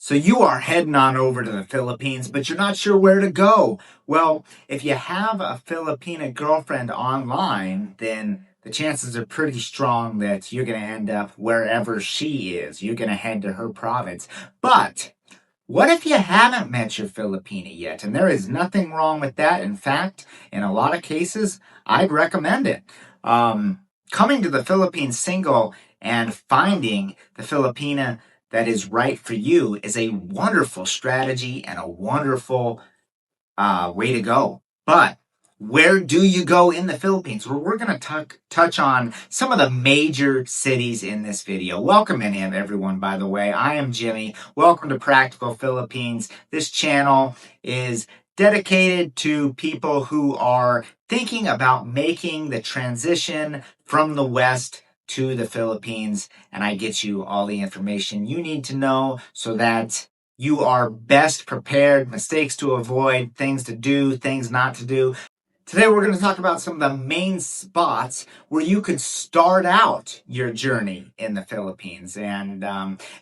So you are heading on over to the Philippines, but you're not sure where to go. Well, if you have a Filipina girlfriend online, then the chances are pretty strong that you're going to end up wherever she is. You're going to head to her province. But what if you haven't met your Filipina yet? And there is nothing wrong with that. In fact, in a lot of cases, I'd recommend it. Coming to the Philippines single and finding the Filipina that is right for you is a wonderful strategy and a wonderful way to go. But where do you go in the Philippines? Well, we're going to touch on some of the major cities in this video. Welcome in, everyone, by the way. I am Jimmy. Welcome to Practical Philippines. This channel is dedicated to people who are thinking about making the transition from the West to the Philippines, and I get you all the information you need to know so that you are best prepared, mistakes to avoid, things to do, things not to do. Today we're going to talk about some of the main spots where you could start out your journey in the Philippines. And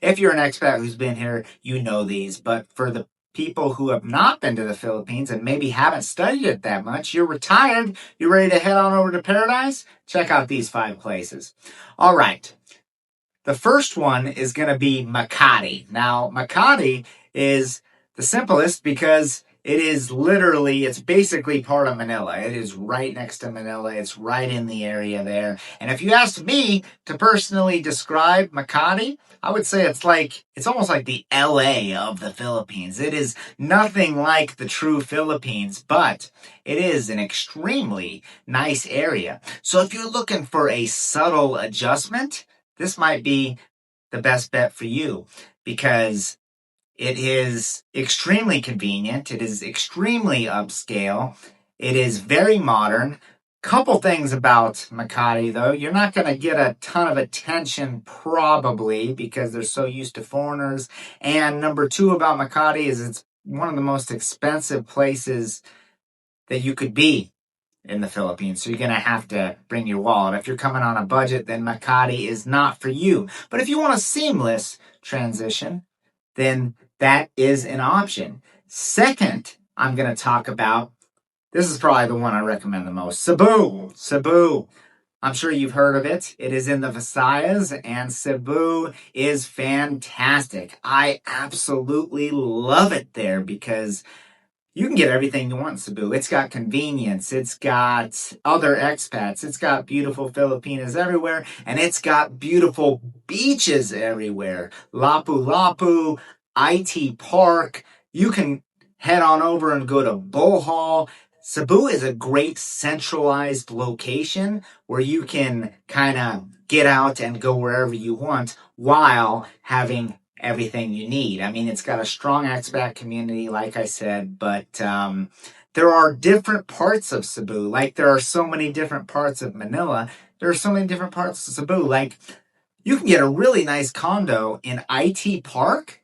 if you're an expat who's been here, you know these. But for the people who have not been to the Philippines and maybe haven't studied it that much, you're retired, you're ready to head on over to paradise, check out these 5 places. All right. The first one is going to be Makati. Now, Makati is the simplest because it's basically part of Manila. It is right next to Manila. It's right in the area there. And if you asked me to personally describe Makati, I would say it's almost like the LA of the Philippines. It is nothing like the true Philippines, but it is an extremely nice area. So if you're looking for a subtle adjustment, this might be the best bet for you because it is extremely convenient. It is extremely upscale. It is very modern. Couple things about Makati, though. You're not going to get a ton of attention probably because they're so used to foreigners. And number 2 about Makati is it's one of the most expensive places that you could be in the Philippines. So you're going to have to bring your wallet. If you're coming on a budget, then Makati is not for you. But if you want a seamless transition, then that is an option. Second, I'm going to talk about, this is probably the one I recommend the most, Cebu. Cebu. I'm sure you've heard of it. It is in the Visayas, and Cebu is fantastic. I absolutely love it there because you can get everything you want in Cebu. It's got convenience. It's got other expats. It's got beautiful Filipinas everywhere. And it's got beautiful beaches everywhere. Lapu-Lapu, IT Park. You can head on over and go to Bohol. Cebu is a great centralized location where you can kind of get out and go wherever you want while having everything you need. I mean, it's got a strong expat community, like I said, but there are different parts of Cebu. Like there are so many different parts of Manila. There are so many different parts of Cebu. Like you can get a really nice condo in IT Park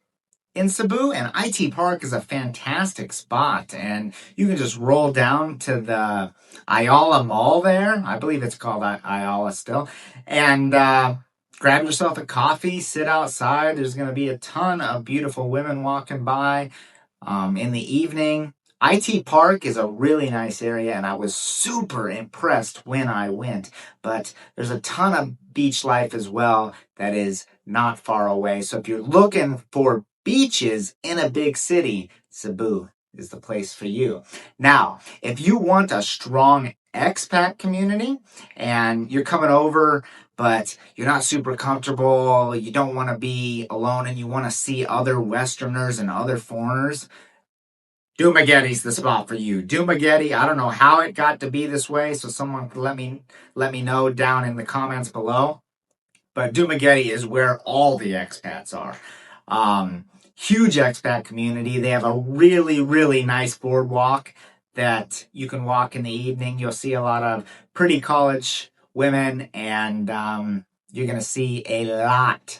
in Cebu, and IT Park is a fantastic spot. And you can just roll down to the Ayala Mall there. I believe it's called Ayala still. And grab yourself a coffee, sit outside. There's going to be a ton of beautiful women walking by in the evening. IT Park is a really nice area, and I was super impressed when I went. But there's a ton of beach life as well that is not far away. So if you're looking for beaches in a big city, Cebu is the place for you. Now, if you want a strong expat community and you're coming over but you're not super comfortable, you don't want to be alone, and you want to see other Westerners and other foreigners, Dumaguete's the spot for you. Dumaguete, I don't know how it got to be this way, so someone could let me know down in the comments below. But Dumaguete is where all the expats are. Huge expat community. They have a really, really nice boardwalk that you can walk in the evening. You'll see a lot of pretty college women, and you're going to see a lot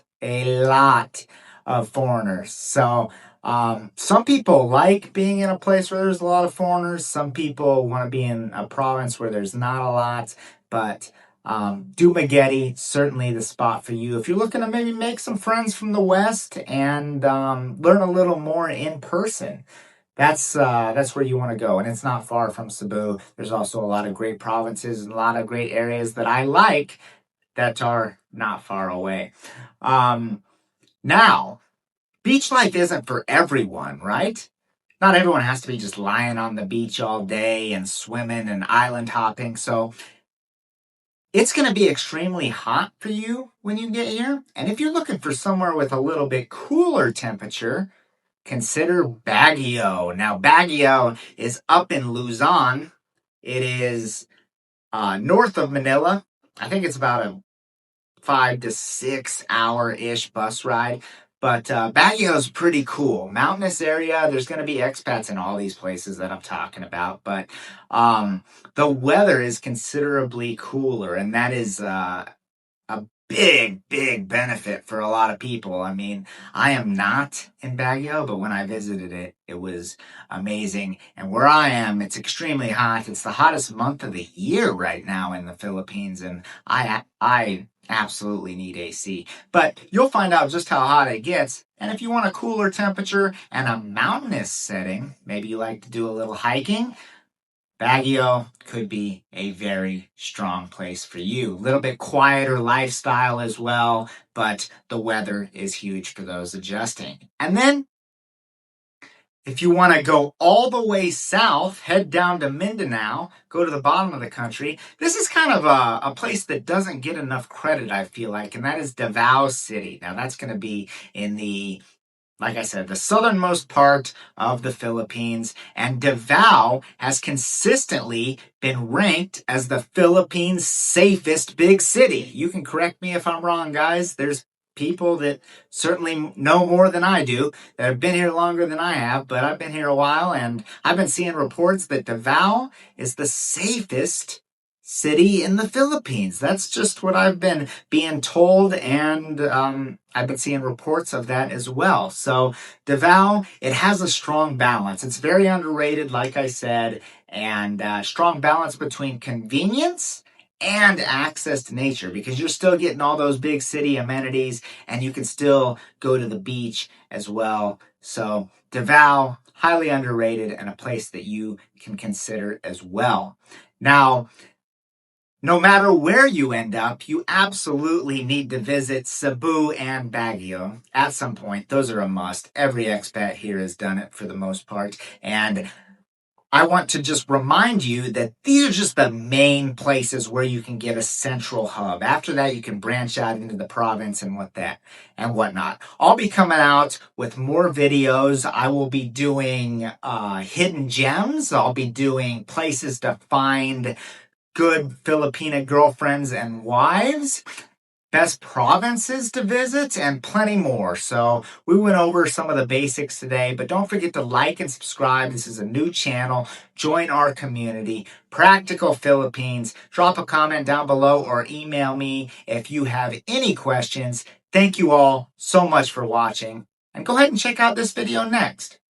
of foreigners. So some people like being in a place where there's a lot of foreigners. Some people want to be in a province where there's not a lot. But Dumaguete, certainly the spot for you. If you're looking to maybe make some friends from the West and learn a little more in person, that's where you want to go. And it's not far from Cebu. There's also a lot of great provinces and a lot of great areas that I like that are not far away. Um, Now, beach life isn't for everyone, right? Not everyone has to be just lying on the beach all day and swimming and island hopping. So it's going to be extremely hot for you when you get here. And if you're looking for somewhere with a little bit cooler temperature, consider Baguio. Now, Baguio is up in Luzon. It is north of Manila. I think it's about a 5 to 6 hour ish bus ride. But Baguio is pretty cool. Mountainous area. There's going to be expats in all these places that I'm talking about. But the weather is considerably cooler, and that is a big benefit for a lot of people. I mean, I am not in Baguio, but when I visited it, it was amazing. And where I am, it's extremely hot. It's the hottest month of the year right now in the Philippines, and I absolutely need AC. But you'll find out just how hot it gets. And if you want a cooler temperature and a mountainous setting, maybe you like to do a little hiking, Baguio could be a very strong place for you. A little bit quieter lifestyle as well, but the weather is huge for those adjusting. And then, if you want to go all the way south, head down to Mindanao, go to the bottom of the country. This is kind of a place that doesn't get enough credit, I feel like, and that is Davao City. Now, that's going to be in the, like I said, the southernmost part of the Philippines, and Davao has consistently been ranked as the Philippines' safest big city. You can correct me if I'm wrong, guys. There's people that certainly know more than I do that have been here longer than I have, but I've been here a while, and I've been seeing reports that Davao is the safest city in the Philippines. That's just what I've been being told, and I've been seeing reports of that as well. So Davao, it has a strong balance. It's very underrated, like I said, and strong balance between convenience and access to nature, because you're still getting all those big city amenities and you can still go to the beach as well. So Davao, highly underrated and a place that you can consider as well. Now, no matter where you end up, you absolutely need to visit Cebu and Baguio at some point. Those are a must. Every expat here has done it for the most part. And I want to just remind you that these are just the main places where you can get a central hub. After that, you can branch out into the province and whatnot. I'll be coming out with more videos. I will be doing hidden gems. I'll be doing places to find good Filipina girlfriends and wives, best provinces to visit, and plenty more. So we went over some of the basics today, but don't forget to like and subscribe. This is a new channel. Join our community, Practical Philippines. Drop a comment down below or email me if you have any questions. Thank you all so much for watching, and go ahead and check out this video next.